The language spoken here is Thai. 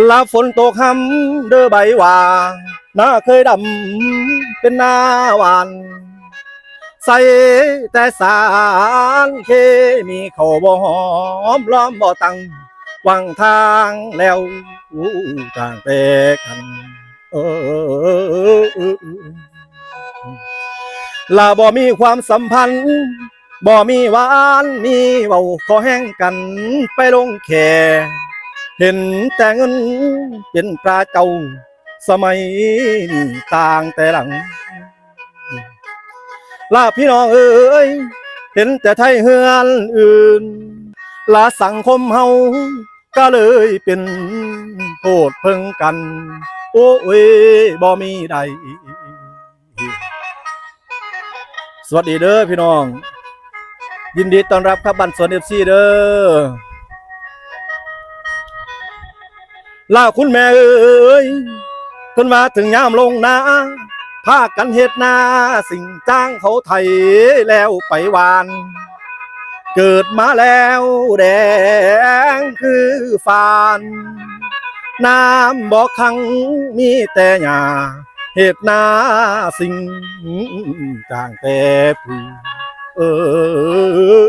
ลาฝนตกหำเด้อใบว่าหน้าเคยดำเป็นหน้าหวานใส่แต่สารเคมีเขาบ่หอมล้อมบ่ตังวางทางแล้วต่างแต่กันเออลาบ่มีความสัมพันธ์บ่มีหวานมีเว้าขอแห้งกันไปลงแค่เห็นแต่เงินเป็นปลาเจ้าสมัยนี้ต่างแต่หลังลาพี่น้องเอ้ยเห็นแต่ไทยเฮือนอื่นลาสังคมเฮาก็เลยเป็นโทษเพิ่งกันโอ้ยบ่มีใดสวัสดีเด้อพี่น้องยินดีต้อนรับครับบันสวนเอฟซีเด้อลาคุณแม่เอ้ยเพิ่นมาถึงยามลงนาพากันเฮ็ดนาสิ่งจ้างเขาไถแล้วไปหวานเกิดมาแล้วแดงคือฟานน้ำบ่ขังมีแต่หญ้าเฮ็ดนาสิ่งจ้างแต่ผู้เออ